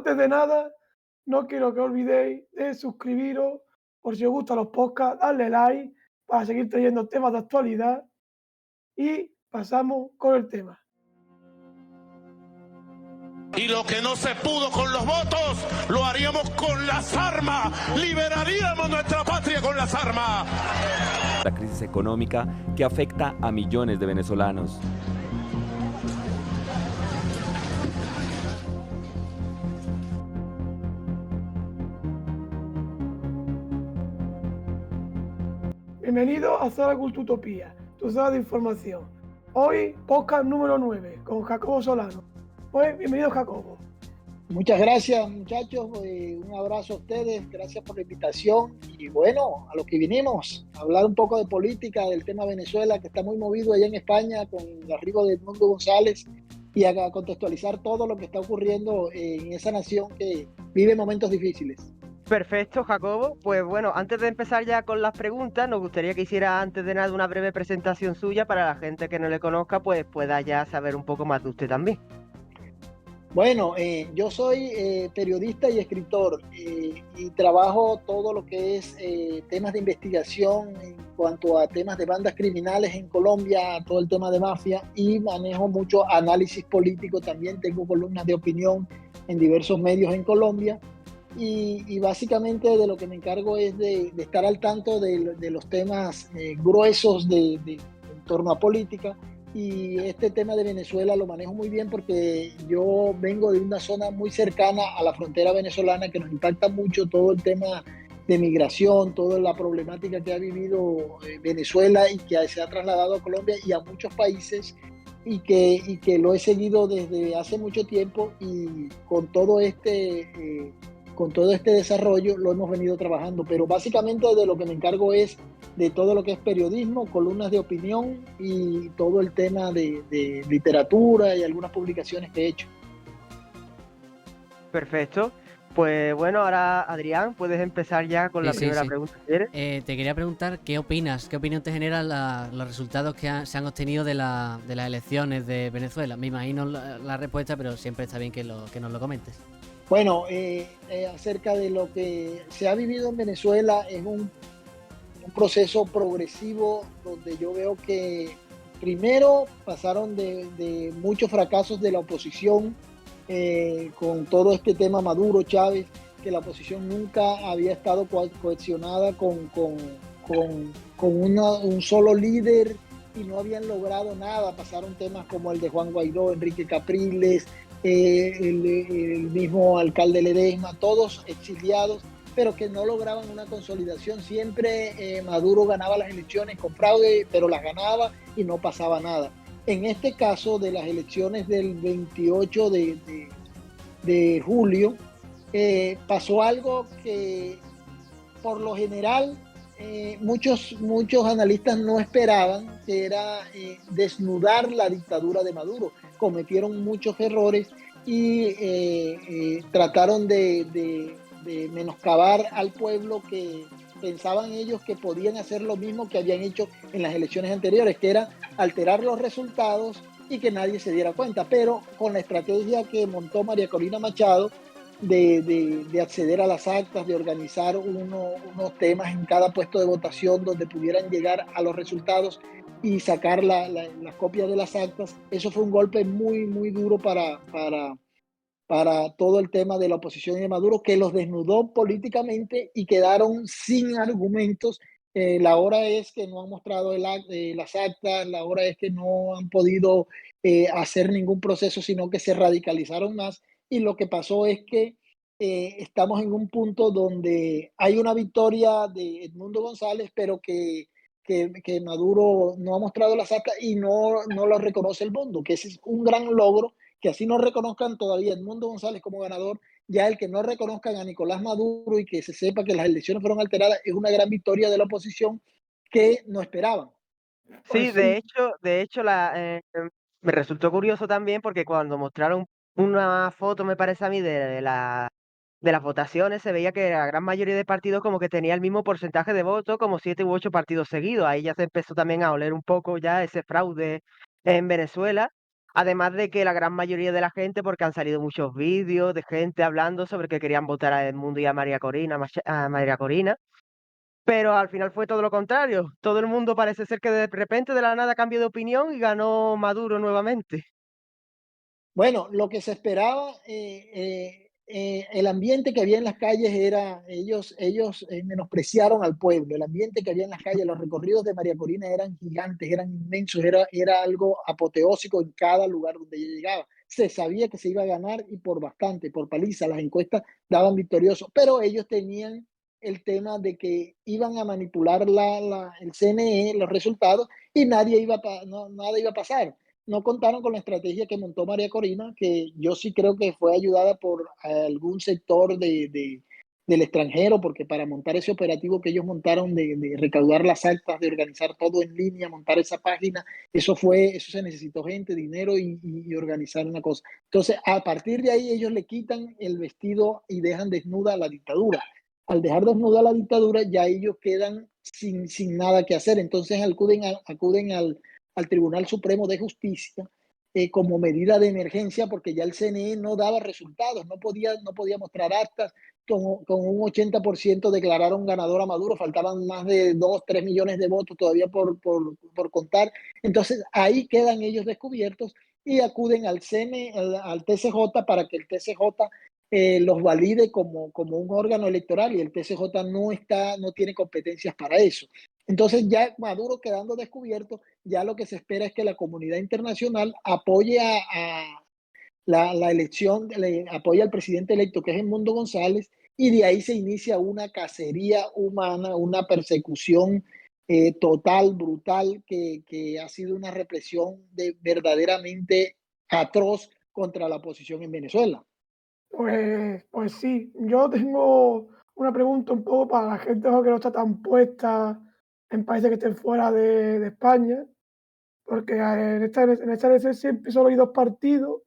antes de nada, no quiero que olvidéis de suscribiros por si os gustan los podcasts, darle like para seguir trayendo temas de actualidad y pasamos con el tema. Y lo que no se pudo con los votos, lo haríamos con las armas. Liberaríamos nuestra patria con las armas. La crisis económica que afecta a millones de venezolanos. Bienvenido a Zona Cultutopía, tu zona de información. Hoy, podcast número 9, con Jacobo Solano. Pues, bienvenido, Jacobo. Muchas gracias, muchachos. Un abrazo a ustedes. Gracias por la invitación. Y bueno, a lo que vinimos, a hablar un poco de política, del tema Venezuela, que está muy movido allá en España con el arribo de Edmundo González, y a contextualizar todo lo que está ocurriendo en esa nación que vive momentos difíciles. Perfecto, Jacobo. Pues bueno, antes de empezar ya con las preguntas, nos gustaría que hiciera antes de nada una breve presentación suya para la gente que no le conozca, pues pueda ya saber un poco más de usted también. Bueno, yo soy periodista y escritor y trabajo todo lo que es temas de investigación en cuanto a temas de bandas criminales en Colombia, todo el tema de mafia, y manejo mucho análisis político. También tengo columnas de opinión en diversos medios en Colombia y básicamente de lo que me encargo es de estar al tanto de los temas gruesos en torno a política. Y este tema de Venezuela lo manejo muy bien porque yo vengo de una zona muy cercana a la frontera venezolana, que nos impacta mucho todo el tema de migración, toda la problemática que ha vivido Venezuela y que se ha trasladado a Colombia y a muchos países, y que lo he seguido desde hace mucho tiempo, y con todo este desarrollo lo hemos venido trabajando. Pero básicamente de lo que me encargo es de todo lo que es periodismo, columnas de opinión y todo el tema de literatura y algunas publicaciones que he hecho. Perfecto. Pues bueno, ahora Adrián, puedes empezar ya con la primera pregunta, si quieres. Te quería preguntar qué opinas, qué opinión te generan los resultados que se han obtenido de las elecciones de Venezuela. Me imagino la respuesta, pero siempre está bien que nos lo comentes. Bueno, acerca de lo que se ha vivido en Venezuela, es un proceso progresivo donde yo veo que primero pasaron de muchos fracasos de la oposición, con todo este tema Maduro, Chávez, que la oposición nunca había estado cohesionada con un solo líder y no habían logrado nada. Pasaron temas como el de Juan Guaidó, Enrique Capriles, el mismo alcalde Ledesma, todos exiliados, pero que no lograban una consolidación. Siempre Maduro ganaba las elecciones con fraude, pero las ganaba y no pasaba nada. En este caso de las elecciones del 28 de julio, pasó algo que por lo general muchos analistas no esperaban, que era desnudar la dictadura de Maduro. Cometieron muchos errores y trataron de menoscabar al pueblo, que pensaban ellos que podían hacer lo mismo que habían hecho en las elecciones anteriores, que era alterar los resultados y que nadie se diera cuenta. Pero con la estrategia que montó María Corina Machado de acceder a las actas, de organizar unos temas en cada puesto de votación donde pudieran llegar a los resultados y sacar las copias de las actas, eso fue un golpe muy, muy duro para todo el tema de la oposición y de Maduro, que los desnudó políticamente y quedaron sin argumentos. La hora es que no han mostrado las actas, la hora es que no han podido hacer ningún proceso, sino que se radicalizaron más. Y lo que pasó es que estamos en un punto donde hay una victoria de Edmundo González, pero que Maduro no ha mostrado las actas y no lo reconoce el mundo, que ese es un gran logro. Que así no reconozcan todavía a Edmundo González como ganador, ya el que no reconozcan a Nicolás Maduro y que se sepa que las elecciones fueron alteradas, es una gran victoria de la oposición que no esperaban. Sí, Pues sí, de hecho me resultó curioso también porque cuando mostraron una foto, me parece a mí, de las votaciones, se veía que la gran mayoría de partidos como que tenía el mismo porcentaje de votos, como 7 u 8 partidos seguidos. Ahí ya se empezó también a oler un poco ya ese fraude en Venezuela. Además de que la gran mayoría de la gente, porque han salido muchos vídeos de gente hablando sobre que querían votar a Edmundo y a María Corina, a María Corina, pero al final fue todo lo contrario. Todo el mundo parece ser que de repente de la nada cambió de opinión y ganó Maduro nuevamente. Bueno, lo que se esperaba, el ambiente que había en las calles era, ellos menospreciaron al pueblo. El ambiente que había en las calles, los recorridos de María Corina eran gigantes, eran inmensos, era algo apoteósico en cada lugar donde ella llegaba. Se sabía que se iba a ganar y por bastante, por paliza, las encuestas daban victorioso, pero ellos tenían el tema de que iban a manipular el CNE, los resultados, y nada iba a pasar. No contaron con la estrategia que montó María Corina, que yo sí creo que fue ayudada por algún sector del extranjero, porque para montar ese operativo que ellos montaron de recaudar las actas, de organizar todo en línea, montar esa página, eso se necesitó gente, dinero y organizar una cosa. Entonces, a partir de ahí ellos le quitan el vestido y dejan desnuda a la dictadura. Al dejar desnuda a la dictadura, ya ellos quedan sin nada que hacer. Entonces acuden al Tribunal Supremo de Justicia como medida de emergencia, porque ya el CNE no daba resultados, no podía mostrar actas. Con un 80% declararon ganador a Maduro, faltaban más de 2, 3 millones de votos todavía por contar. Entonces ahí quedan ellos descubiertos y acuden al al TCJ para que el TCJ los valide como un órgano electoral, y el TCJ no tiene competencias para eso. Entonces ya Maduro quedando descubierto, ya lo que se espera es que la comunidad internacional apoye a la elección, apoya al presidente electo, que es Edmundo González, y de ahí se inicia una cacería humana, una persecución total, brutal, que ha sido una represión verdaderamente atroz contra la oposición en Venezuela. Pues sí, yo tengo una pregunta un poco para la gente que no está tan puesta en países que estén fuera de España, porque en esta elección siempre solo hay 2 partidos,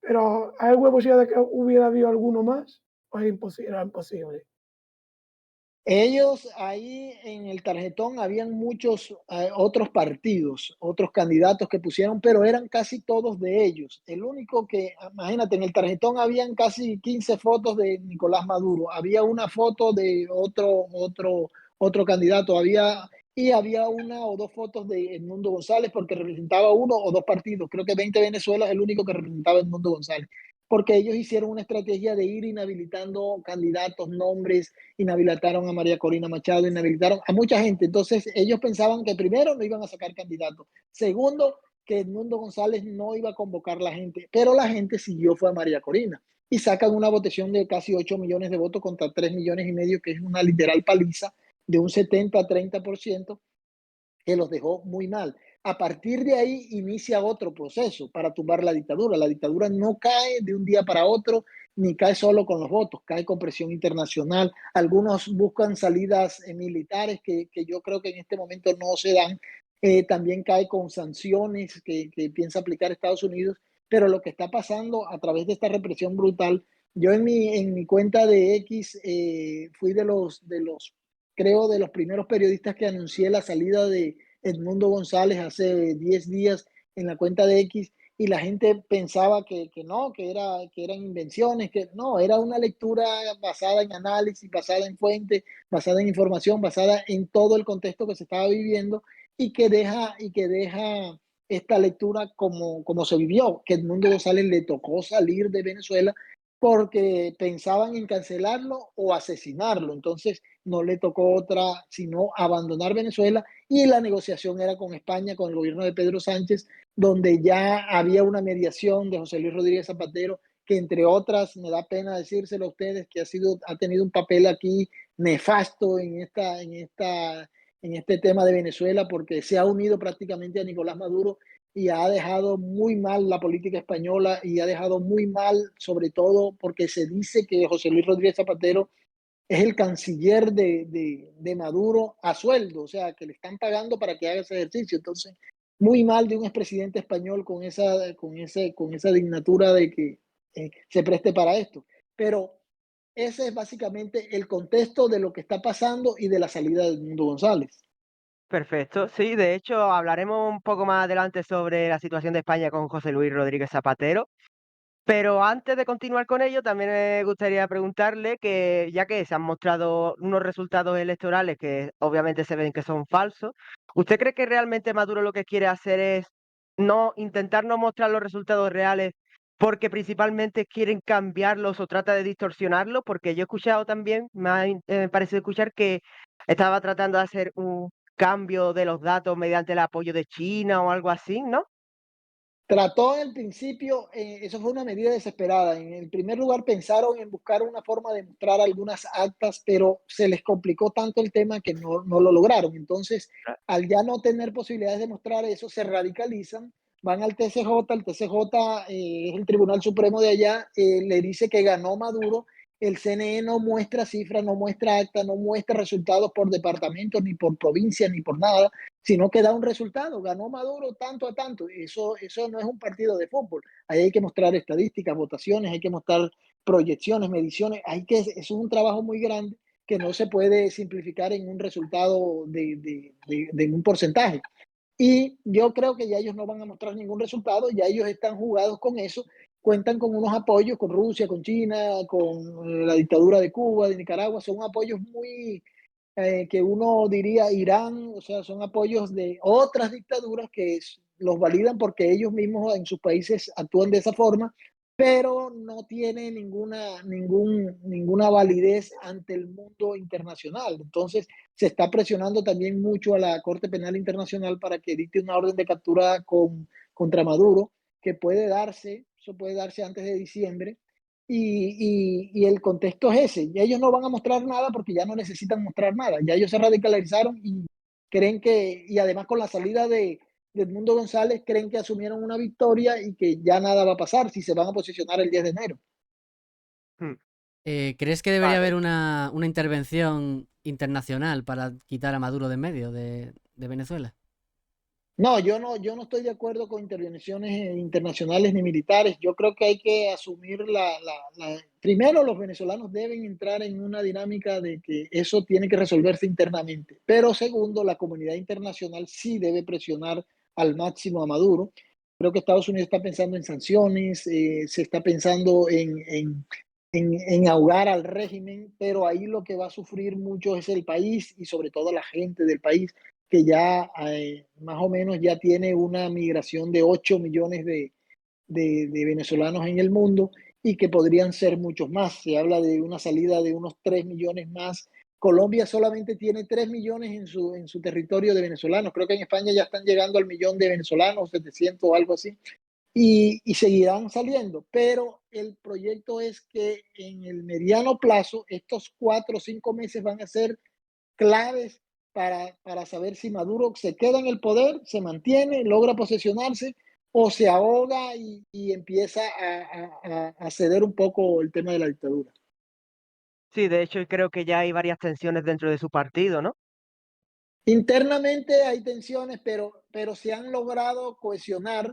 pero ¿hay alguna posibilidad de que hubiera habido alguno más? ¿O es imposible, era imposible? Ellos ahí en el tarjetón habían muchos otros partidos, otros candidatos que pusieron, pero eran casi todos de ellos. El único que, imagínate, en el tarjetón habían casi 15 fotos de Nicolás Maduro, había una foto de otro candidato, había una o dos fotos de Edmundo González porque representaba uno o dos partidos. Creo que 20 Venezuela es el único que representaba a Edmundo González, porque ellos hicieron una estrategia de ir inhabilitando candidatos, nombres, inhabilitaron a María Corina Machado, inhabilitaron a mucha gente. Entonces, ellos pensaban que primero no iban a sacar candidatos, segundo, que Edmundo González no iba a convocar la gente, pero la gente siguió, fue a María Corina. Y sacan una votación de casi 8 millones de votos contra 3 millones y medio, que es una literal paliza de un 70 a 30%, que los dejó muy mal. A partir de ahí inicia otro proceso para tumbar la dictadura. La dictadura no cae de un día para otro, ni cae solo con los votos, cae con presión internacional. Algunos buscan salidas militares que yo creo que en este momento no se dan. También cae con sanciones que piensa aplicar Estados Unidos. Pero lo que está pasando a través de esta represión brutal, yo en mi cuenta de X fui creo, de los primeros periodistas que anuncié la salida de Edmundo González hace 10 días en la cuenta de X, y la gente pensaba que no, que eran invenciones, que no, era una lectura basada en análisis, basada en fuentes, basada en información, basada en todo el contexto que se estaba viviendo, y que deja esta lectura como se vivió, que Edmundo González le tocó salir de Venezuela porque pensaban en cancelarlo o asesinarlo. Entonces no le tocó otra sino abandonar Venezuela, y la negociación era con España, con el gobierno de Pedro Sánchez, donde ya había una mediación de José Luis Rodríguez Zapatero, que entre otras, me da pena decírselo a ustedes, que ha tenido un papel aquí nefasto en este tema de Venezuela, porque se ha unido prácticamente a Nicolás Maduro y ha dejado muy mal la política española, y ha dejado muy mal, sobre todo porque se dice que José Luis Rodríguez Zapatero es el canciller de Maduro a sueldo, o sea, que le están pagando para que haga ese ejercicio. Entonces, muy mal de un expresidente español con esa dignatura de que se preste para esto. Pero ese es básicamente el contexto de lo que está pasando y de la salida de Edmundo González. Perfecto. Sí, de hecho, hablaremos un poco más adelante sobre la situación de España con José Luis Rodríguez Zapatero. Pero antes de continuar con ello, también me gustaría preguntarle que, ya que se han mostrado unos resultados electorales que obviamente se ven que son falsos, ¿usted cree que realmente Maduro lo que quiere hacer es no intentar no mostrar los resultados reales porque principalmente quieren cambiarlos o trata de distorsionarlos? Porque yo he escuchado también, me parece escuchar que estaba tratando de hacer un cambio de los datos mediante el apoyo de China o algo así, ¿no? Trató en el principio, eso fue una medida desesperada. En el primer lugar pensaron en buscar una forma de mostrar algunas actas, pero se les complicó tanto el tema que no lo lograron. Entonces, al ya no tener posibilidades de mostrar eso, se radicalizan, van al TCJ, el TCJ es el Tribunal Supremo de allá, le dice que ganó Maduro, el CNE no muestra cifras, no muestra acta, no muestra resultados por departamento, ni por provincia, ni por nada, sino que da un resultado. Ganó Maduro tanto a tanto. Eso no es un partido de fútbol. Ahí hay que mostrar estadísticas, votaciones, hay que mostrar proyecciones, mediciones. Eso es un trabajo muy grande que no se puede simplificar en un resultado de un porcentaje. Y yo creo que ya ellos no van a mostrar ningún resultado, ya ellos están jugados con eso, cuentan con unos apoyos con Rusia, con China, con la dictadura de Cuba, de Nicaragua, son apoyos muy, que uno diría Irán, o sea, son apoyos de otras dictaduras que los validan porque ellos mismos en sus países actúan de esa forma, pero no tiene ninguna validez ante el mundo internacional. Entonces, se está presionando también mucho a la Corte Penal Internacional para que dicte una orden de captura contra Maduro, que puede darse, eso puede darse antes de diciembre, y el contexto es ese. Y ellos no van a mostrar nada porque ya no necesitan mostrar nada. Ya ellos se radicalizaron y creen que, y además con la salida de Edmundo González, creen que asumieron una victoria y que ya nada va a pasar si se van a posicionar el 10 de enero. Mm, ¿Crees que debería Vale. haber una intervención internacional para quitar a Maduro de en medio de Venezuela? No, yo no estoy de acuerdo con intervenciones internacionales ni militares. Yo creo que hay que asumir primero, los venezolanos deben entrar en una dinámica de que eso tiene que resolverse internamente. Pero segundo, la comunidad internacional sí debe presionar al máximo a Maduro. Creo que Estados Unidos está pensando en sanciones, se está pensando en ahogar al régimen, pero ahí lo que va a sufrir mucho es el país y sobre todo la gente del país, que ya más o menos ya tiene una migración de 8 millones de venezolanos en el mundo y que podrían ser muchos más. Se habla de una salida de unos 3 millones más. Colombia solamente tiene 3 millones en su territorio de venezolanos. Creo que en España ya están llegando al millón de venezolanos, 700 o algo así, y seguirán saliendo. Pero el proyecto es que en el mediano plazo, estos 4 o 5 meses van a ser claves para saber si Maduro se queda en el poder, se mantiene, logra posesionarse o se ahoga y empieza a ceder un poco el tema de la dictadura. Sí, de hecho creo que ya hay varias tensiones dentro de su partido, ¿no? Internamente hay tensiones, pero se han logrado cohesionar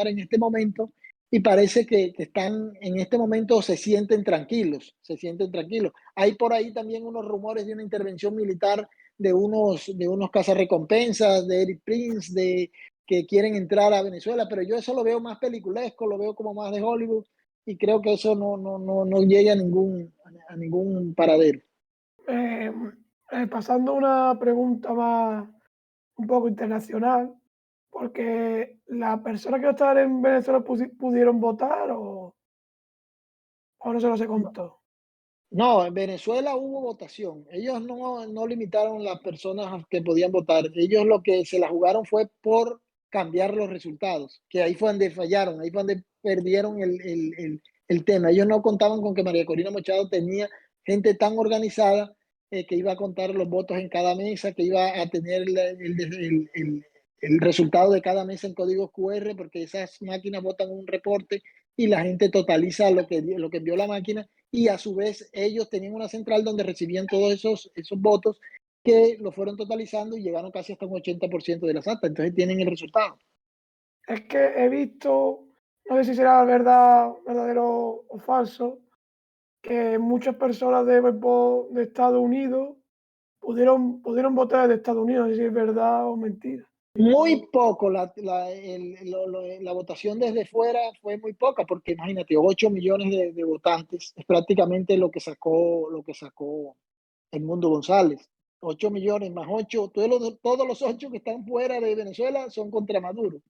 en este momento y parece que están en este momento, se sienten tranquilos, se sienten tranquilos. Hay por ahí también unos rumores de una intervención militar de unos cazarrecompensas, de Eric Prince, que quieren entrar a Venezuela, pero yo eso lo veo más peliculesco, lo veo como más de Hollywood y creo que eso no llega a ningún paradero. Eh, pasando a una pregunta más un poco internacional, porque las personas que no estaban en Venezuela pudieron votar o no se los se contó. No, en Venezuela hubo votación. Ellos no limitaron las personas que podían votar. Ellos lo que se la jugaron fue por cambiar los resultados, que ahí fue donde fallaron, ahí fue donde perdieron el tema. Ellos no contaban con que María Corina Machado tenía gente tan organizada, que iba a contar los votos en cada mesa, que iba a tener el resultado de cada mesa en códigos QR, porque esas máquinas votan un reporte y la gente totaliza lo que envió la máquina y a su vez ellos tenían una central donde recibían todos esos votos que lo fueron totalizando y llegaron casi hasta un 80% de las actas. Entonces tienen el resultado. Es que he visto, no sé si será verdadero o falso, que muchas personas de Estados Unidos pudieron votar de Estados Unidos, no sé si es verdad o mentira. Muy poco, la votación desde fuera fue muy poca, porque imagínate, 8 millones de votantes es prácticamente lo que sacó Edmundo González. 8 millones más 8, todos los 8 que están fuera de Venezuela son contra Maduro.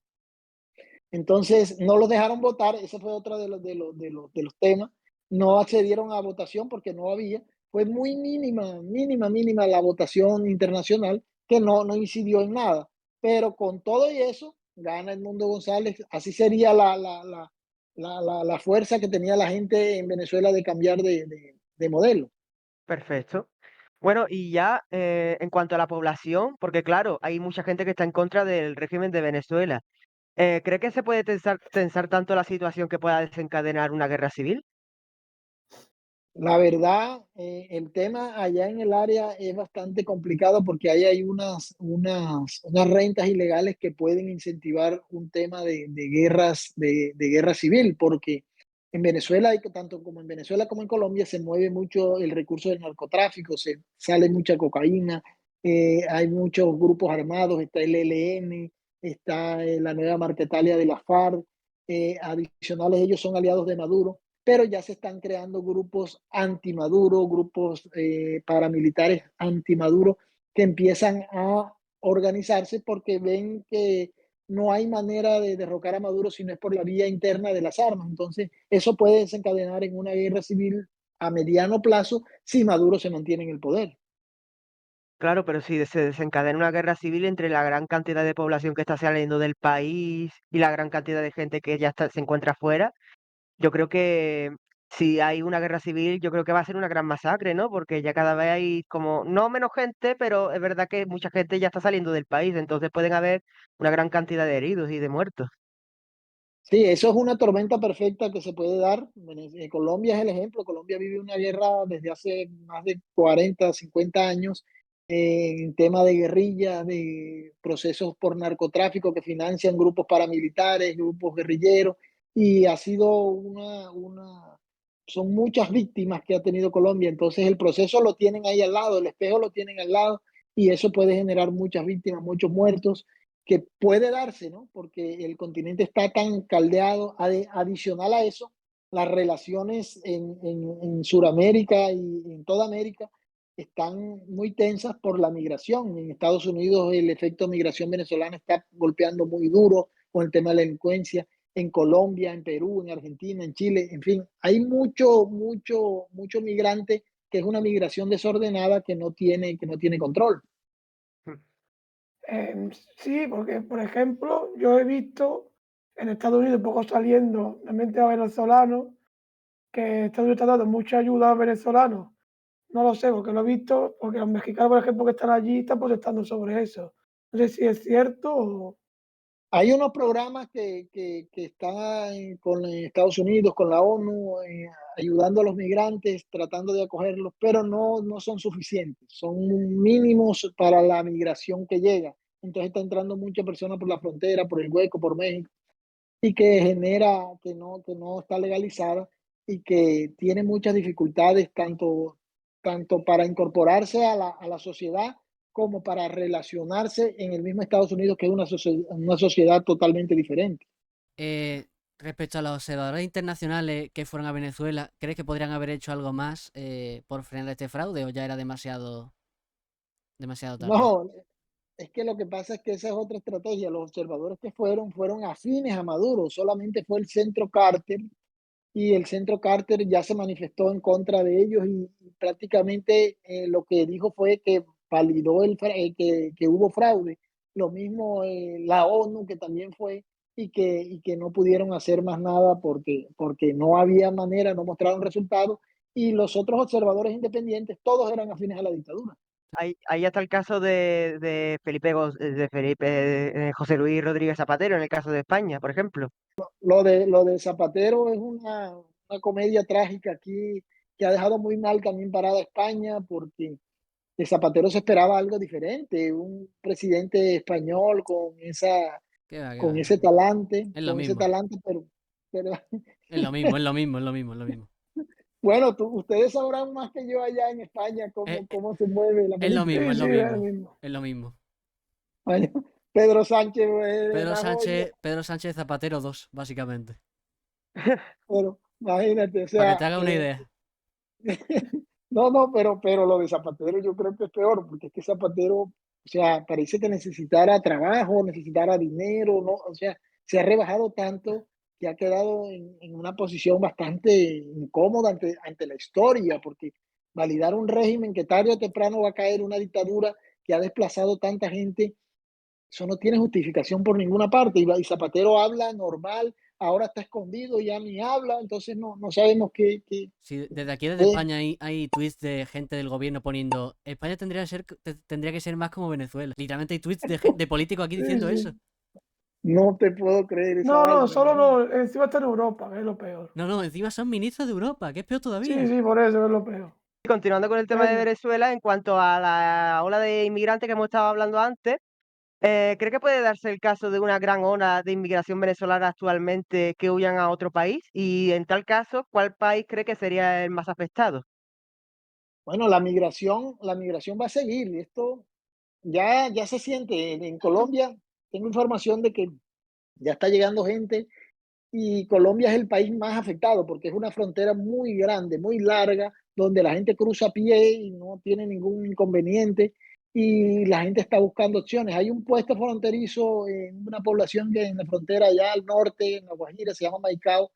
Entonces, no los dejaron votar, ese fue otro de los temas. No accedieron a votación porque no había. Fue muy mínima la votación internacional, que no incidió en nada. Pero con todo y eso, gana Edmundo González. Así sería la fuerza que tenía la gente en Venezuela de cambiar de modelo. Perfecto. Bueno, y ya en cuanto a la población, porque claro, hay mucha gente que está en contra del régimen de Venezuela. ¿Cree que se puede tensar tanto la situación que pueda desencadenar una guerra civil? La verdad, el tema allá en el área es bastante complicado porque ahí hay unas rentas ilegales que pueden incentivar un tema de guerras, de guerra civil, porque en Venezuela, tanto como en Venezuela como en Colombia, se mueve mucho el recurso del narcotráfico, se sale mucha cocaína, hay muchos grupos armados, está el ELN, está la nueva Marquetalia de la FARC, adicionales, ellos son aliados de Maduro, pero ya se están creando grupos anti-Maduro, grupos paramilitares anti-Maduro, que empiezan a organizarse porque ven que no hay manera de derrocar a Maduro si no es por la vía interna de las armas. Entonces, eso puede desencadenar en una guerra civil a mediano plazo si Maduro se mantiene en el poder. Claro, pero si se desencadena una guerra civil entre la gran cantidad de población que está saliendo del país y la gran cantidad de gente que ya se encuentra afuera, yo creo que si hay una guerra civil, yo creo que va a ser una gran masacre, ¿no? Porque ya cada vez hay como, no menos gente, pero es verdad que mucha gente ya está saliendo del país, entonces pueden haber una gran cantidad de heridos y de muertos. Sí, eso es una tormenta perfecta que se puede dar. Colombia es el ejemplo. Colombia vive una guerra desde hace más de 40, 50 años en tema de guerrilla, de procesos por narcotráfico que financian grupos paramilitares, grupos guerrilleros, y ha sido son muchas víctimas que ha tenido Colombia. Entonces el proceso lo tienen ahí al lado, el espejo lo tienen al lado, y eso puede generar muchas víctimas, muchos muertos que puede darse, ¿no? Porque el continente está tan caldeado. Adicional a eso, las relaciones en Sudamérica y en toda América están muy tensas por la migración. En Estados Unidos el efecto migración venezolana está golpeando muy duro con el tema de la delincuencia. En Colombia, en Perú, en Argentina, en Chile, en fin, hay mucho migrante que es una migración desordenada que no tiene control. Sí, porque, por ejemplo, yo he visto en Estados Unidos, un poco saliendo, realmente a venezolanos, que Estados Unidos está dando mucha ayuda a venezolanos. No lo sé, porque lo he visto, porque los mexicanos, por ejemplo, que están allí, están protestando sobre eso. No sé si es cierto o... Hay unos programas que están con Estados Unidos, con la ONU, ayudando a los migrantes, tratando de acogerlos, pero no son suficientes, son mínimos para la migración que llega. Entonces está entrando mucha persona por la frontera, por el Hueco, por México, y que genera que no está legalizada y que tiene muchas dificultades tanto para incorporarse a la sociedad como para relacionarse en el mismo Estados Unidos, que es una sociedad totalmente diferente. Eh, Respecto a los observadores internacionales que fueron a Venezuela, ¿crees que podrían haber hecho algo más por frenar este fraude o ya era demasiado tarde? No, es que lo que pasa es que esa es otra estrategia. Los observadores que fueron afines a Maduro, solamente fue el centro Carter, y el centro Carter ya se manifestó en contra de ellos, y prácticamente lo que dijo fue que validó que hubo fraude. Lo mismo la ONU, que también fue, y que no pudieron hacer más nada porque no había manera, no mostraron resultados, y los otros observadores independientes todos eran afines a la dictadura. Ahí está el caso de Felipe José Luis Rodríguez Zapatero, en el caso de España, por ejemplo. Lo de Zapatero es una comedia trágica aquí, que ha dejado muy mal también parada a España, porque de Zapatero se esperaba algo diferente, un presidente español ¿Qué va, qué con va, qué va? ese talante, Es lo mismo, pero es lo mismo, es lo mismo, es lo mismo. Bueno, ustedes sabrán más que yo allá en España Eh, cómo se mueve la es lo política. mismo, Sí, es sí, lo es el mismo. mismo. Es lo mismo. Bueno, Pedro Sánchez es una joya, Pedro Sánchez Zapatero 2, básicamente. pero imagínate, o Para que te sea, haga una idea. no, no, pero lo de Zapatero yo creo que es peor, porque es que Zapatero, o sea, parece que necesitara trabajo, necesitara dinero, ¿no? O sea, se ha rebajado tanto que ha quedado en una posición bastante incómoda ante la historia, porque validar un régimen que tarde o temprano va a caer, una dictadura que ha desplazado tanta gente, eso no tiene justificación por ninguna parte. Y Zapatero habla normal, ahora está escondido, ya ni habla, entonces no sabemos Sí, desde aquí, desde qué- España, hay tweets de gente del gobierno poniendo España tendría que ser más como Venezuela. Literalmente hay tweets de políticos aquí Sí, diciendo eso. sí. No te puedo creer esa No, no, vaina, solo imagínate. no, encima está en Europa, que es lo peor. No, no, encima son ministros de Europa, que es peor Sí, todavía. sí, por eso es lo peor. Continuando con el tema de Venga. Venezuela, en cuanto a la ola de inmigrantes que hemos estado hablando antes, ¿cree que puede darse el caso de una gran ola de inmigración venezolana actualmente que huyan a otro país? Y en tal caso, ¿cuál país cree que sería el más afectado? Bueno, la migración va a seguir. Esto ya se siente en Colombia. Tengo información de que ya está llegando gente y Colombia es el país más afectado porque es una frontera muy grande, muy larga, donde la gente cruza a pie y no tiene ningún inconveniente y la gente está buscando opciones. Hay un puesto fronterizo en una población que en la frontera allá al norte, en La Guajira, se llama Maicao,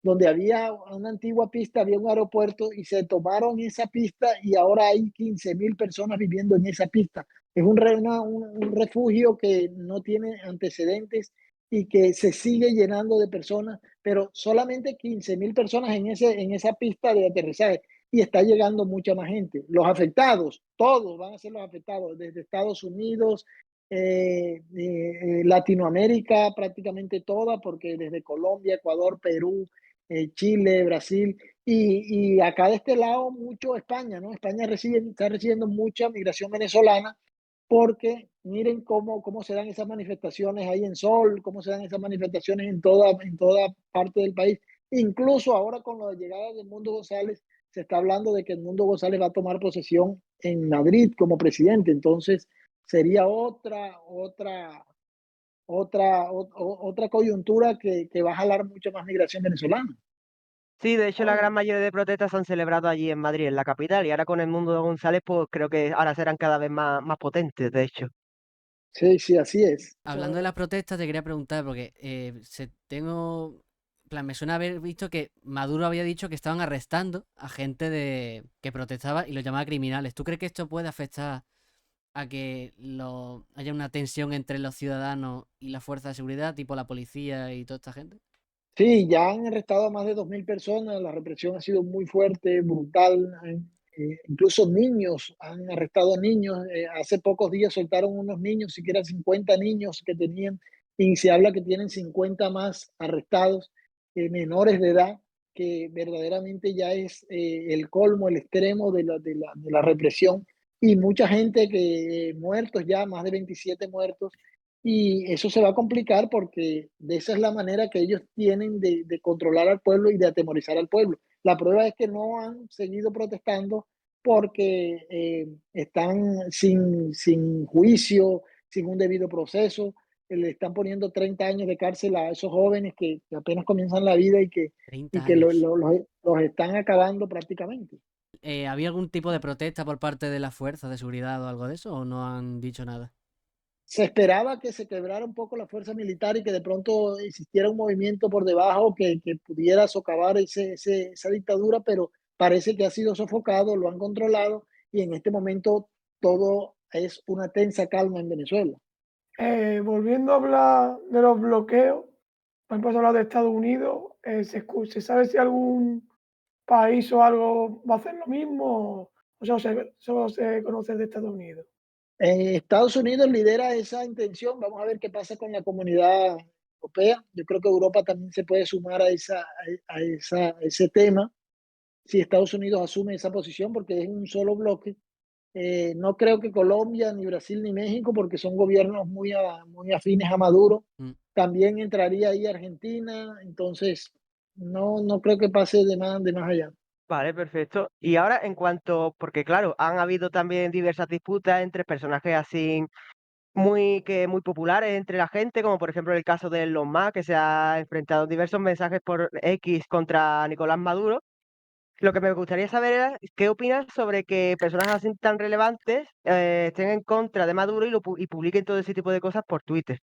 donde había una antigua pista, había un aeropuerto y se tomaron esa pista y ahora hay 15.000 personas viviendo en esa pista. Es un refugio que no tiene antecedentes y que se sigue llenando de personas, pero solamente 15.000 personas en esa pista de aterrizaje y está llegando mucha más gente. Los afectados, todos van a ser los afectados, desde Estados Unidos, Latinoamérica, prácticamente toda, porque desde Colombia, Ecuador, Perú, Chile, Brasil y acá de este lado mucho España, ¿no? España está recibiendo mucha migración venezolana porque miren cómo se dan esas manifestaciones ahí en Sol, cómo se dan esas manifestaciones en toda parte del país. Incluso ahora con la llegada de Mundo González, se está hablando de que el Mundo González va a tomar posesión en Madrid como presidente. Entonces, sería otra coyuntura que va a jalar mucha más migración venezolana. Sí, de hecho la gran Joder. mayoría de protestas se han celebrado allí en Madrid, en la capital, y ahora con el Mundo de González, pues creo que ahora serán cada vez más potentes, de hecho. Sí, sí, así es. Hablando de las protestas, te quería preguntar, porque en plan, me suena haber visto que Maduro había dicho que estaban arrestando a gente que protestaba y los llamaba criminales. ¿Tú crees que esto puede afectar a que haya una tensión entre los ciudadanos y las fuerzas de seguridad, tipo la policía y toda esta gente? Sí, ya han arrestado a más de 2.000 personas, la represión ha sido muy fuerte, brutal, incluso niños, han arrestado a niños, hace pocos días soltaron unos niños, siquiera 50 niños que tenían, y se habla que tienen 50 más arrestados, menores de edad, que verdaderamente ya es el colmo, el extremo de la represión, y mucha gente que muertos ya, más de 27 muertos, y eso se va a complicar porque de esa es la manera que ellos tienen de controlar al pueblo y de atemorizar al pueblo. La prueba es que no han seguido protestando porque están sin juicio, sin un debido proceso. Le están poniendo 30 años de cárcel a esos jóvenes que apenas comienzan la vida y que, 30 y que años. los están acabando prácticamente. ¿Había algún tipo de protesta por parte de las fuerzas de seguridad o algo de eso? ¿O no han dicho nada? Se esperaba que se quebrara un poco la fuerza militar y que de pronto existiera un movimiento por debajo que pudiera socavar esa dictadura, pero parece que ha sido sofocado, lo han controlado y en este momento todo es una tensa calma en Venezuela. Volviendo a hablar de los bloqueos, vamos a hablar de Estados Unidos. ¿Se sabe si algún país o algo va a hacer lo mismo? ¿O solo se conoce de Estados Unidos? Estados Unidos lidera esa intención, vamos a ver qué pasa con la comunidad europea. Yo creo que Europa también se puede sumar a ese tema si Estados Unidos asume esa posición porque es un solo bloque. No creo que Colombia, ni Brasil, ni México, porque son gobiernos muy afines a Maduro. Mm. También entraría ahí Argentina, entonces no creo que pase de más allá. Vale, perfecto. Y ahora en cuanto, porque claro, han habido también diversas disputas entre personajes así muy populares entre la gente, como por ejemplo el caso de Elon Musk, que se ha enfrentado en diversos mensajes por X contra Nicolás Maduro. Lo que me gustaría saber era qué opinas sobre que personas así tan relevantes estén en contra de Maduro y publiquen todo ese tipo de cosas por Twitter.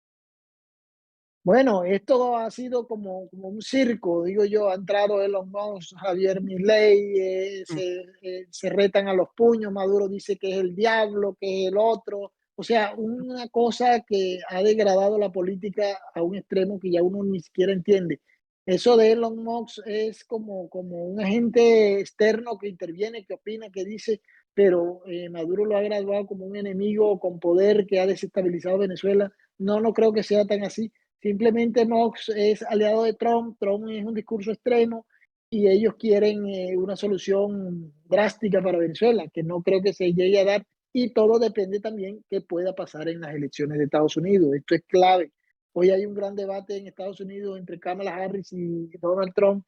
Bueno, esto ha sido como un circo, digo yo, ha entrado Elon Musk, Javier Milei, Mm. se retan a los puños, Maduro dice que es el diablo, que es el otro, o sea, una cosa que ha degradado la política a un extremo que ya uno ni siquiera entiende. Eso de Elon Musk es como un agente externo que interviene, que opina, que dice, pero Maduro lo ha graduado como un enemigo con poder que ha desestabilizado Venezuela. No, no creo que sea tan así. Simplemente Mox es aliado de Trump, Trump es un discurso extremo y ellos quieren una solución drástica para Venezuela, que no creo que se llegue a dar y todo depende también qué pueda pasar en las elecciones de Estados Unidos. Esto es clave. Hoy hay un gran debate en Estados Unidos entre Kamala Harris y Donald Trump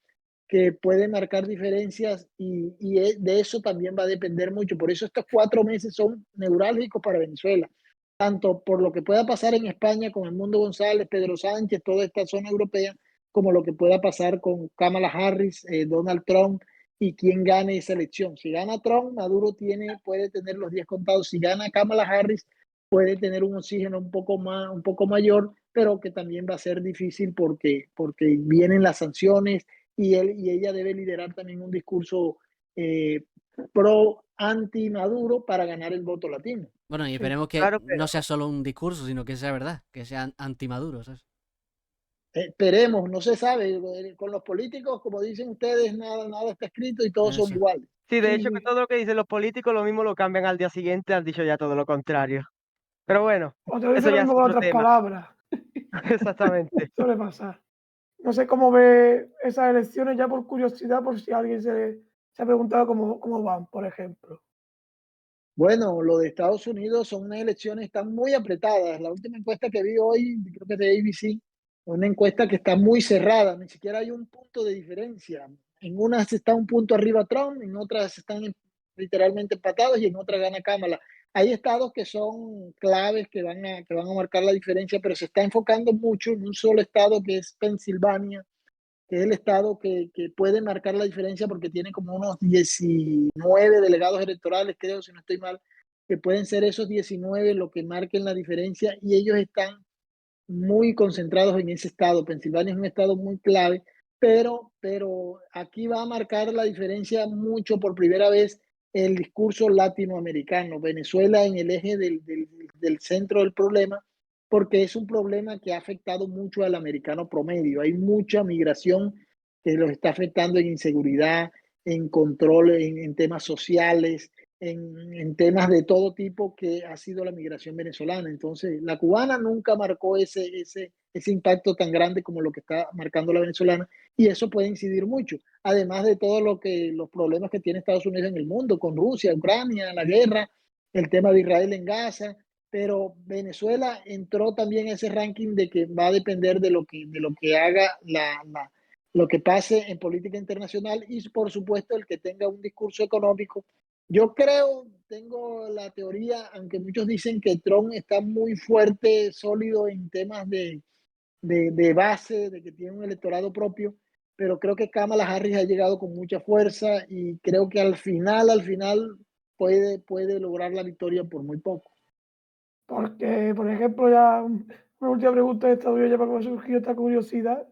que puede marcar diferencias y de eso también va a depender mucho. Por eso estos 4 meses son neurálgicos para Venezuela tanto por lo que pueda pasar en España con el Mundo González, Pedro Sánchez, toda esta zona europea, como lo que pueda pasar con Kamala Harris, Donald Trump y quien gane esa elección. Si gana Trump, Maduro puede tener los 10 contados. Si gana Kamala Harris, puede tener un oxígeno un poco mayor, pero que también va a ser difícil porque vienen las sanciones y ella debe liderar también un discurso pro anti Maduro para ganar el voto latino. Bueno, y Sí. esperemos que Claro, no sea solo un discurso, sino que sea verdad, que sean anti-Maduro, ¿sabes? Esperemos, no se sabe. Con los políticos, como dicen ustedes, nada está escrito y todos son Eso. iguales. sí, de Sí, hecho que sí. todo lo que dicen los políticos lo mismo lo cambian al día siguiente, han dicho ya todo lo contrario. Pero bueno, O te lo dice eso lo ya es mismo con otro otras tema. palabras. Exactamente. Suele pasar. No sé cómo ve esas elecciones ya por curiosidad, por si alguien se ha preguntado cómo van, por ejemplo. Bueno, lo de Estados Unidos son unas elecciones están muy apretadas. La última encuesta que vi hoy, creo que es de ABC, una encuesta que está muy cerrada, ni siquiera hay un punto de diferencia. En unas está un punto arriba Trump, en otras están literalmente empatados y en otras gana Kamala. Hay estados que son claves, que van a marcar la diferencia, pero se está enfocando mucho en un solo estado que es Pensilvania, que es el estado que puede marcar la diferencia porque tiene como unos 19 delegados electorales, creo, si no estoy mal, que pueden ser esos 19 lo que marquen la diferencia y ellos están muy concentrados en ese estado. Pensilvania es un estado muy clave, pero aquí va a marcar la diferencia mucho por primera vez el discurso latinoamericano. Venezuela en el eje del centro del problema, porque es un problema que ha afectado mucho al americano promedio. Hay mucha migración que los está afectando en inseguridad, en control, en temas sociales, en temas de todo tipo que ha sido la migración venezolana. Entonces, la cubana nunca marcó ese impacto tan grande como lo que está marcando la venezolana y eso puede incidir mucho. Además de todo los problemas que tiene Estados Unidos en el mundo, con Rusia, Ucrania, la guerra, el tema de Israel en Gaza, pero Venezuela entró también en ese ranking de que va a depender de lo que haga lo que pase en política internacional y por supuesto el que tenga un discurso económico. Yo creo, tengo la teoría, aunque muchos dicen que Trump está muy fuerte, sólido en temas de base, de que tiene un electorado propio, pero creo que Kamala Harris ha llegado con mucha fuerza y creo que al final puede lograr la victoria por muy poco. Porque, por ejemplo, ya una última pregunta de esta, ya para que me ha surgido esta curiosidad.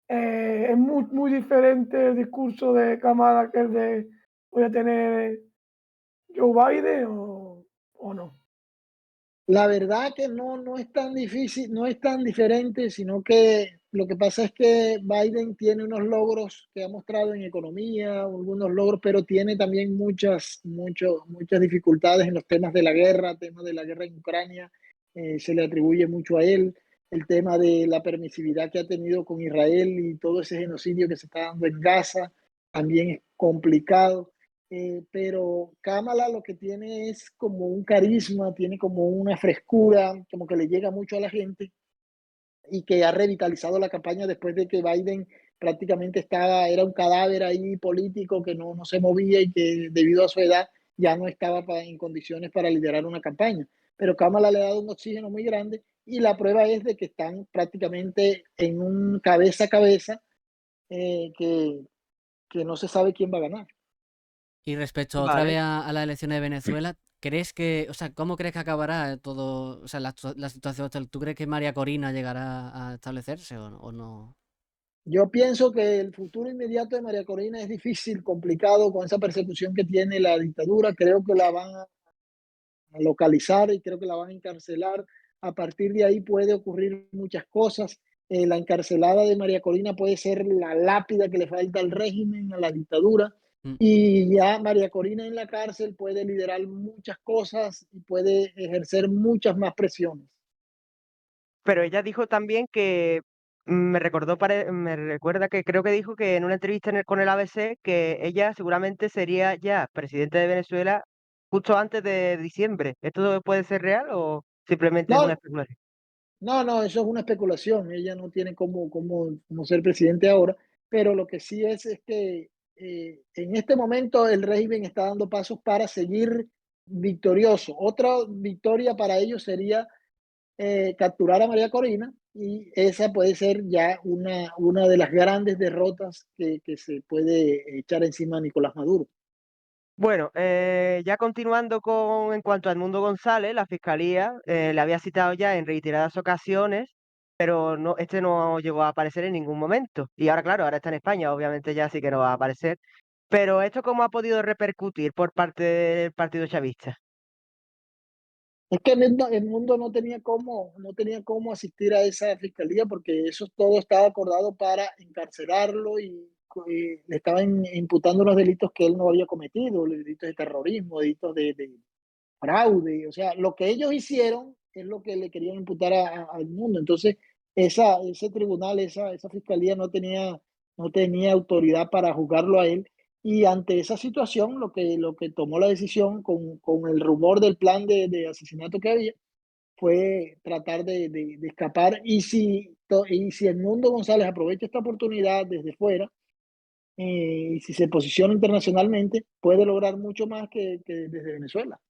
Es muy diferente el discurso de Kamala que el de voy a tener Joe Biden o no. La verdad que no es tan difícil, no es tan diferente, sino que lo que pasa es que Biden tiene unos logros que ha mostrado en economía, algunos logros, pero tiene también muchas dificultades en los temas de la guerra en Ucrania, se le atribuye mucho a él, el tema de la permisividad que ha tenido con Israel y todo ese genocidio que se está dando en Gaza, también es complicado. Pero Kamala lo que tiene es como un carisma, tiene como una frescura, como que le llega mucho a la gente y que ha revitalizado la campaña después de que Biden prácticamente era un cadáver ahí político que no se movía y que debido a su edad ya no estaba en condiciones para liderar una campaña. Pero Kamala le ha dado un oxígeno muy grande y la prueba es de que están prácticamente en un cabeza a cabeza que no se sabe quién va a ganar. Y respecto otra vez Vale. a las elecciones de Venezuela, ¿crees que, o sea, cómo crees que acabará todo, o sea, la situación actual? ¿Tú crees que María Corina llegará a establecerse o no? Yo pienso que el futuro inmediato de María Corina es difícil, complicado, con esa persecución que tiene la dictadura. Creo que la van a localizar y creo que la van a encarcelar. A partir de ahí puede ocurrir muchas cosas. La encarcelada de María Corina puede ser la lápida que le falta al régimen, a la dictadura. Mm. Y ya María Corina en la cárcel puede liderar muchas cosas y puede ejercer muchas más presiones. Pero ella dijo también que me recuerda que creo que dijo que en una entrevista con el ABC que ella seguramente sería ya presidente de Venezuela justo antes de diciembre. ¿Esto puede ser real o simplemente es una No, especulación? no, eso es una especulación. Ella no tiene cómo ser presidente ahora, pero lo que sí es que en este momento el régimen está dando pasos para seguir victorioso. Otra victoria para ellos sería capturar a María Corina y esa puede ser ya una de las grandes derrotas que se puede echar encima a Nicolás Maduro. Bueno, ya continuando en cuanto a Edmundo González, la fiscalía le había citado ya en reiteradas ocasiones, pero no, este no llegó a aparecer en ningún momento. Y ahora, claro, ahora está en España, obviamente ya sí que no va a aparecer. Pero esto cómo ha podido repercutir por parte del Partido Chavista. Es que el mundo no tenía cómo asistir a esa fiscalía porque eso todo estaba acordado para encarcelarlo y le estaban imputando unos delitos que él no había cometido, los delitos de terrorismo, delitos de fraude. O sea, lo que ellos hicieron es lo que le querían imputar al mundo. Entonces, ese tribunal, esa fiscalía no tenía autoridad para juzgarlo a él. Y ante esa situación, lo que tomó la decisión con el rumor del plan de asesinato que había, fue tratar de escapar. Y si Edmundo González aprovecha esta oportunidad desde fuera, y si se posiciona internacionalmente, puede lograr mucho más que desde Venezuela.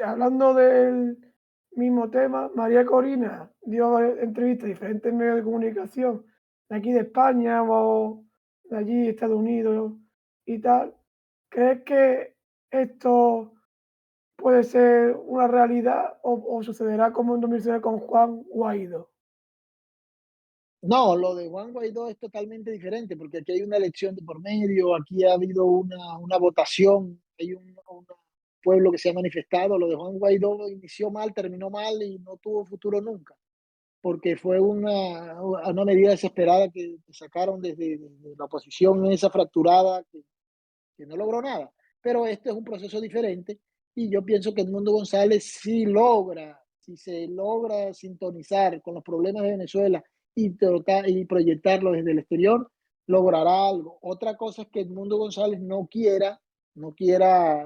Hablando del mismo tema, María Corina dio entrevistas a diferentes medios de comunicación de aquí de España o de allí, Estados Unidos y tal. ¿Crees que esto puede ser una realidad o sucederá como en 2009 con Juan Guaidó? No, lo de Juan Guaidó es totalmente diferente, porque aquí hay una elección de por medio, aquí ha habido una votación, hay un pueblo que se ha manifestado. Lo de Juan Guaidó inició mal, terminó mal y no tuvo futuro nunca, porque fue una medida desesperada que sacaron desde la oposición esa fracturada que no logró nada. Pero este es un proceso diferente y yo pienso que Edmundo González si se logra sintonizar con los problemas de Venezuela y proyectarlo desde el exterior, logrará algo. Otra cosa es que Edmundo González no quiera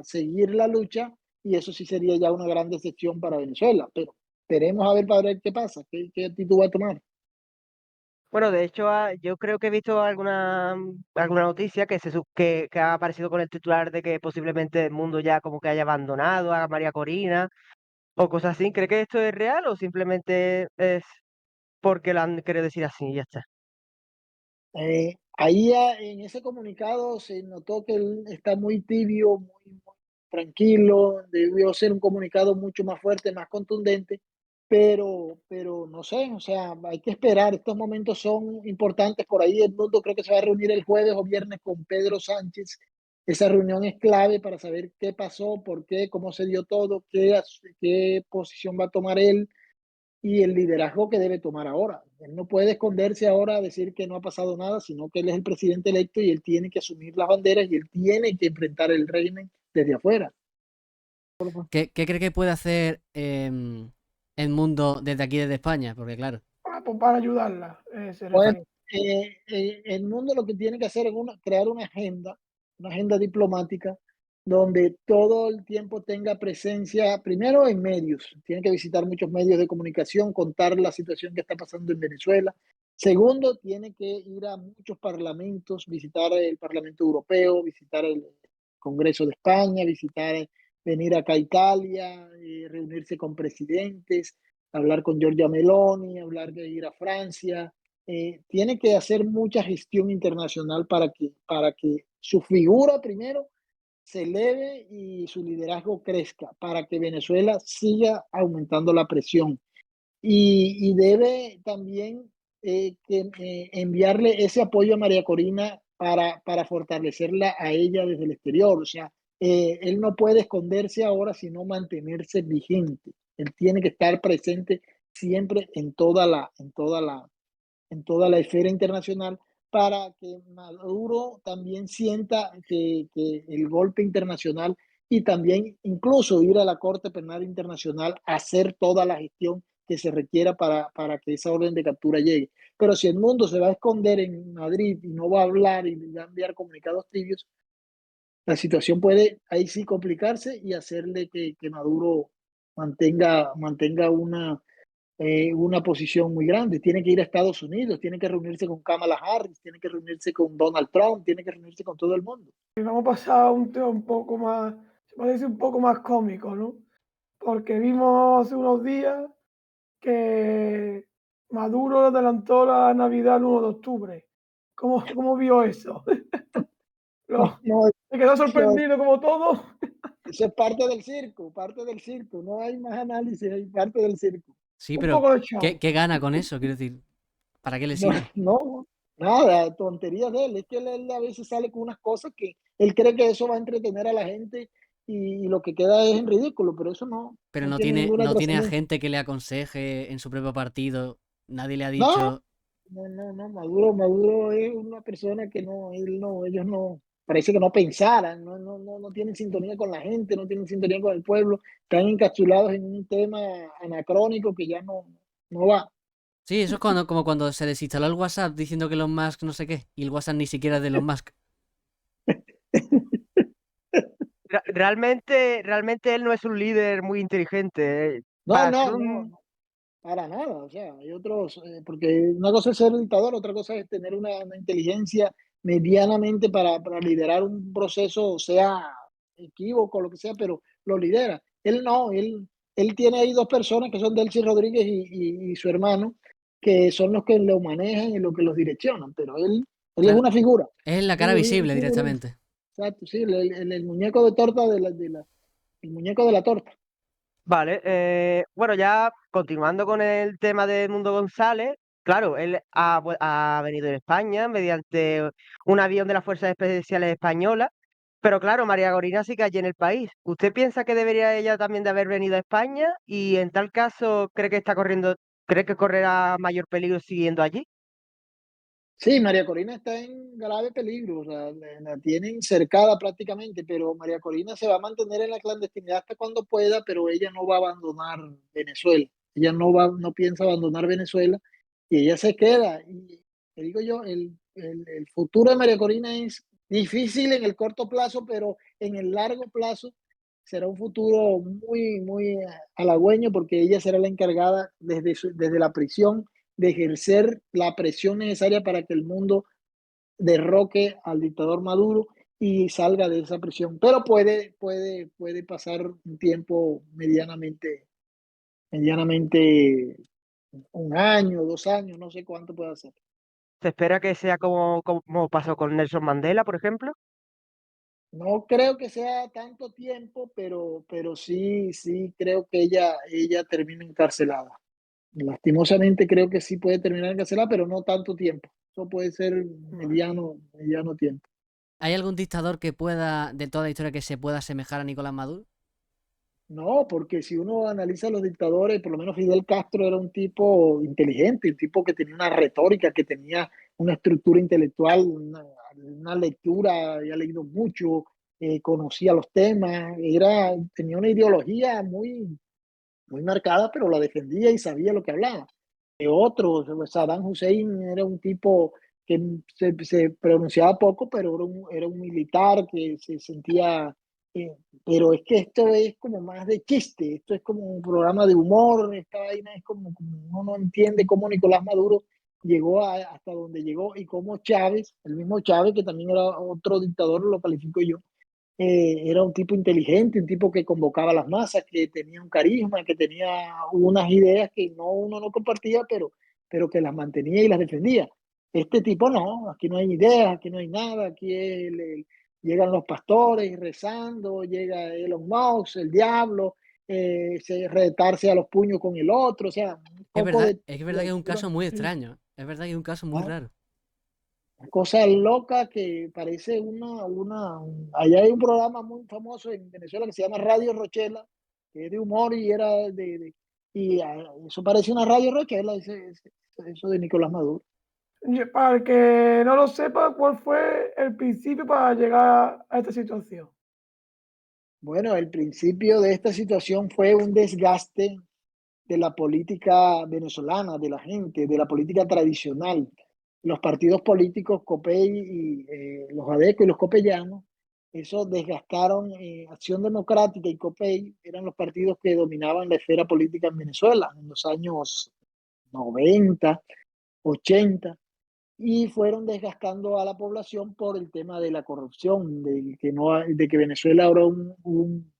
seguir la lucha y eso sí sería ya una gran decepción para Venezuela. Pero esperemos a ver para ver qué pasa, qué actitud va a tomar. Bueno, de hecho, yo creo que he visto alguna noticia que ha aparecido con el titular de que posiblemente el mundo ya como que haya abandonado a María Corina o cosas así. ¿Cree que esto es real o simplemente es porque lo han querido decir así y ya está? Ahí en ese comunicado se notó que él está muy tibio, muy tranquilo. Debió ser un comunicado mucho más fuerte, más contundente, pero no sé, o sea, hay que esperar. Estos momentos son importantes. Por ahí el mundo creo que se va a reunir el jueves o viernes con Pedro Sánchez. Esa reunión es clave para saber qué pasó, por qué, cómo se dio todo, qué posición va a tomar él y el liderazgo que debe tomar ahora. Él no puede esconderse ahora a decir que no ha pasado nada, sino que él es el presidente electo y él tiene que asumir las banderas y él tiene que enfrentar el régimen desde afuera. ¿Qué cree que puede hacer el mundo desde aquí, desde España? Porque claro, Pues para ayudarla, se Bueno, refiere. el mundo lo que tiene que hacer es crear una agenda diplomática donde todo el tiempo tenga presencia, primero en medios, tiene que visitar muchos medios de comunicación, contar la situación que está pasando en Venezuela. Segundo, tiene que ir a muchos parlamentos, visitar el Parlamento Europeo, visitar el Congreso de España, venir acá a Italia, reunirse con presidentes, hablar con Giorgia Meloni, hablar de ir a Francia. Tiene que hacer mucha gestión internacional para que su figura primero se eleve y su liderazgo crezca, para que Venezuela siga aumentando la presión. Y debe también enviarle ese apoyo a María Corina para fortalecerla a ella desde el exterior. O sea, él no puede esconderse ahora, sino mantenerse vigente. Él tiene que estar presente siempre en toda la esfera internacional para que Maduro también sienta que el golpe internacional y también incluso ir a la Corte Penal Internacional a hacer toda la gestión que se requiera para que esa orden de captura llegue. Pero si el mundo se va a esconder en Madrid y no va a hablar y va a enviar comunicados tibios, la situación puede ahí sí complicarse y hacerle que Maduro mantenga una posición muy grande. Tiene que ir a Estados Unidos, tiene que reunirse con Kamala Harris, tiene que reunirse con Donald Trump, tiene que reunirse con todo el mundo. Vamos a pasar a un tema un poco más, se puede decir un poco más cómico, ¿no? Porque vimos hace unos días que Maduro adelantó la Navidad el 1 de octubre. ¿Cómo vio eso? No, no, ¿Se quedó eso, sorprendido como todo? eso es parte del circo, no hay más análisis, hay parte del circo. Sí, Un pero poco de show. ¿qué gana con eso? Quiero decir, ¿para qué le No, sirve? no, nada, tonterías de él, es que él a veces sale con unas cosas que él cree que eso va a entretener a la gente y lo que queda es en ridículo, pero eso Pero no tiene ninguna no tiene a trascendencia. gente que le aconseje en su propio partido. Nadie le ha No, dicho. no, Maduro es una persona que ellos no, parece que no pensaran, no tienen sintonía con la gente, no tienen sintonía con el pueblo, están encapsulados en un tema anacrónico que ya no va. Sí, eso es como cuando se desinstaló el WhatsApp diciendo que Elon Musk no sé qué. Y el WhatsApp ni siquiera es de Elon Musk. Realmente él no es un líder muy inteligente. No, Para ser no, no, un... no, para nada, o sea, hay otros, porque una cosa es ser dictador, otra cosa es tener una inteligencia medianamente para liderar un proceso, sea equívoco, lo que sea, pero lo lidera. Él no, él tiene ahí dos personas que son Delcy Rodríguez y su hermano, que son los que lo manejan y los que los direccionan, pero él es Claro, una figura. es la cara Un visible figurín. directamente. Exacto, sí, el muñeco de torta el muñeco de la torta. Vale, bueno, ya continuando con el tema de Mundo González, claro, él ha venido en España mediante un avión de las Fuerzas Especiales Españolas, pero claro, María Corina sí que allí en el país. ¿Usted piensa que debería ella también de haber venido a España? Y en tal caso, cree que correrá mayor peligro siguiendo allí? Sí, María Corina está en grave peligro, o sea, la tienen cercada prácticamente, pero María Corina se va a mantener en la clandestinidad hasta cuando pueda, pero ella no va a abandonar Venezuela. Ella no piensa abandonar Venezuela y ella se queda. Y te digo yo, el futuro de María Corina es difícil en el corto plazo, pero en el largo plazo será un futuro muy halagüeño porque ella será la encargada desde la prisión de ejercer la presión necesaria para que el mundo derroque al dictador Maduro y salga de esa prisión. Pero puede pasar un tiempo medianamente 1 año, 2 años, no sé cuánto puede hacer. ¿Se espera que sea como pasó con Nelson Mandela, por ejemplo? No creo que sea tanto tiempo, pero sí creo que ella termina encarcelada. Lastimosamente creo que sí puede terminar encarcelada, pero no tanto tiempo. Eso puede ser mediano tiempo. ¿Hay algún dictador que pueda, de toda la historia, que se pueda asemejar a Nicolás Maduro? No, porque si uno analiza los dictadores, por lo menos Fidel Castro era un tipo inteligente, un tipo que tenía una retórica, que tenía una estructura intelectual, una lectura, había leído mucho, conocía los temas, tenía una ideología muy marcada, pero la defendía y sabía lo que hablaba. Otros, Saddam Hussein era un tipo que se pronunciaba poco, pero era un militar que se sentía Eh, pero es que esto es como más de chiste, esto es como un programa de humor, esta vaina es como uno no entiende cómo Nicolás Maduro llegó hasta donde llegó y cómo Chávez, el mismo Chávez, que también era otro dictador, lo califico yo, era un tipo inteligente, un tipo que convocaba a las masas, que tenía un carisma, que tenía unas ideas que no, uno no compartía, pero que las mantenía y las defendía. Este tipo no, aquí no hay ideas, aquí no hay nada, aquí llegan los pastores rezando, llega Elon Musk, el diablo, retarse a los puños con el otro, o sea, un poco Es verdad que de es un pura, caso muy extraño. Es verdad que es un caso muy ¿no? raro. Cosa loca que parece allá hay un programa muy famoso en Venezuela que se llama Radio Rochela, que es de humor y era eso parece una Radio Rochela, eso de Nicolás Maduro. Para el que no lo sepa, ¿cuál fue el principio para llegar a esta situación? Bueno, el principio de esta situación fue un desgaste de la política venezolana, de la gente, de la política tradicional. Los partidos políticos, COPEI y los ADECO y los copellanos, eso desgastaron. Acción Democrática y COPEI eran los partidos que dominaban la esfera política en Venezuela en los años 90, 80, y fueron desgastando a la población por el tema de la corrupción, de que Venezuela era un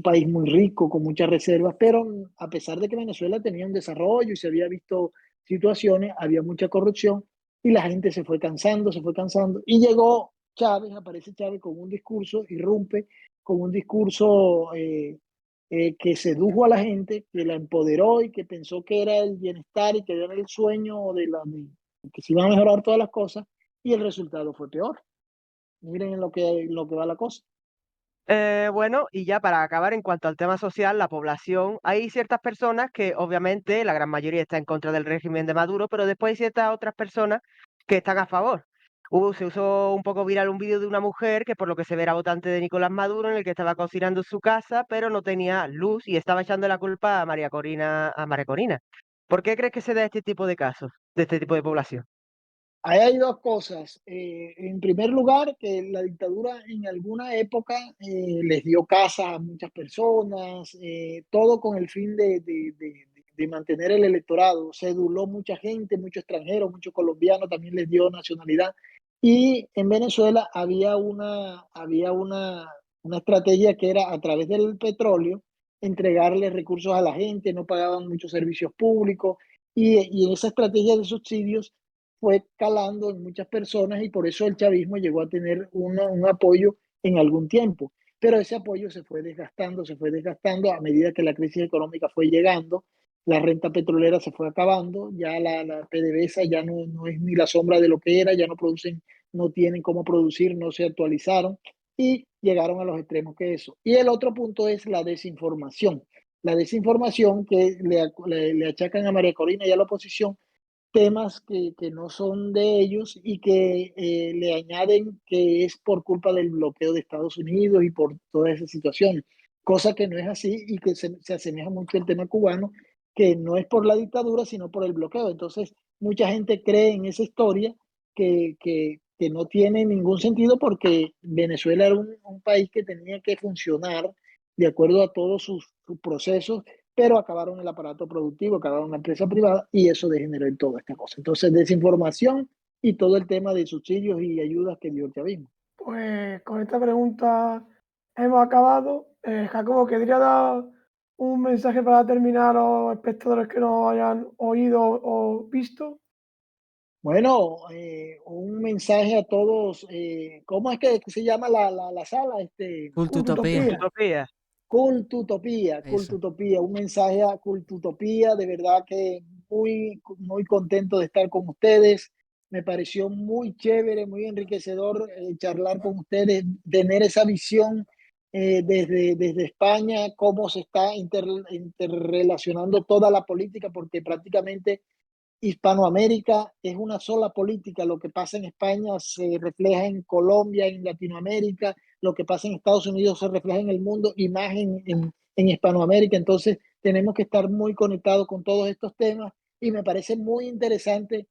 país muy rico, con muchas reservas, pero a pesar de que Venezuela tenía un desarrollo y se había visto situaciones, había mucha corrupción y la gente se fue cansando. Y llegó Chávez, aparece Chávez con un discurso, irrumpe con un discurso que sedujo a la gente, que la empoderó y que pensó que era el bienestar y que era el sueño que se iban a mejorar todas las cosas, y el resultado fue peor. Miren en lo que va la cosa. Bueno, y ya para acabar, en cuanto al tema social, la población, hay ciertas personas que obviamente la gran mayoría está en contra del régimen de Maduro, pero después hay ciertas otras personas que están a favor. Se usó un poco viral un vídeo de una mujer que por lo que se ve era votante de Nicolás Maduro, en el que estaba cocinando en su casa, pero no tenía luz y estaba echando la culpa a María Corina, a María Corina. ¿Por qué crees que se da este tipo de casos, de este tipo de población? Ahí hay dos cosas. En primer lugar, que la dictadura en alguna época les dio casa a muchas personas, todo con el fin de mantener el electorado. Ceduló mucha gente, muchos extranjeros, muchos colombianos, también les dio nacionalidad. Y en Venezuela había una estrategia que era a través del petróleo entregarle recursos a la gente, no pagaban muchos servicios públicos y en esa estrategia de subsidios fue calando en muchas personas y por eso el chavismo llegó a tener un apoyo en algún tiempo. Pero ese apoyo se fue desgastando a medida que la crisis económica fue llegando, la renta petrolera se fue acabando, ya la PDVSA ya no es ni la sombra de lo que era, ya no producen, no tienen cómo producir, no se actualizaron y llegaron a los extremos que eso. Y el otro punto es la desinformación. La desinformación que le achacan a María Corina y a la oposición temas que no son de ellos y que le añaden que es por culpa del bloqueo de Estados Unidos y por toda esa situación, cosa que no es así y que se asemeja mucho al tema cubano, que no es por la dictadura, sino por el bloqueo. Entonces, mucha gente cree en esa historia que no tiene ningún sentido porque Venezuela era un país que tenía que funcionar de acuerdo a todos sus procesos, pero acabaron el aparato productivo, acabaron la empresa privada y eso degeneró en toda esta cosa. Entonces, desinformación y todo el tema de subsidios y ayudas que dio el chavismo. Pues con esta pregunta hemos acabado. Jacobo, ¿querría dar un mensaje para terminar a los espectadores que nos hayan oído o visto? Bueno, un mensaje a todos. ¿Cómo es que se llama la sala? Cultutopía. Cultutopía. Utopía. Cultutopía, Eso. Cultutopía, un mensaje a Cultutopía, de verdad que muy contento de estar con ustedes. Me pareció muy chévere, muy enriquecedor charlar con ustedes, tener esa visión desde España, cómo se está interrelacionando toda la política, porque prácticamente Hispanoamérica es una sola política. Lo que pasa en España se refleja en Colombia, en Latinoamérica. Lo que pasa en Estados Unidos se refleja en el mundo y más en Hispanoamérica. Entonces, tenemos que estar muy conectados con todos estos temas y me parece muy interesante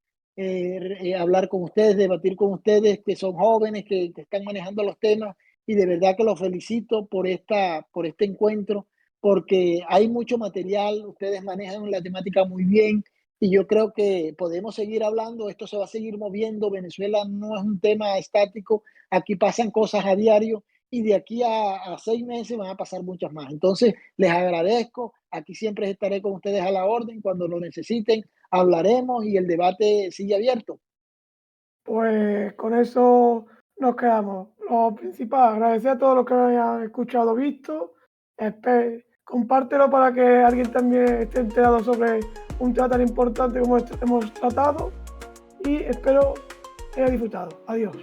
hablar con ustedes, debatir con ustedes que son jóvenes, que están manejando los temas y de verdad que los felicito por este encuentro, porque hay mucho material, ustedes manejan la temática muy bien y yo creo que podemos seguir hablando, esto se va a seguir moviendo, Venezuela no es un tema estático, aquí pasan cosas a diario y de aquí a 6 meses van a pasar muchas más. Entonces, les agradezco, aquí siempre estaré con ustedes a la orden, cuando lo necesiten, hablaremos y el debate sigue abierto. Pues con eso nos quedamos. Lo principal, agradecer a todos los que hayan escuchado, visto. Compártelo para que alguien también esté enterado sobre un tema tan importante como este que hemos tratado. Y espero que haya disfrutado. Adiós.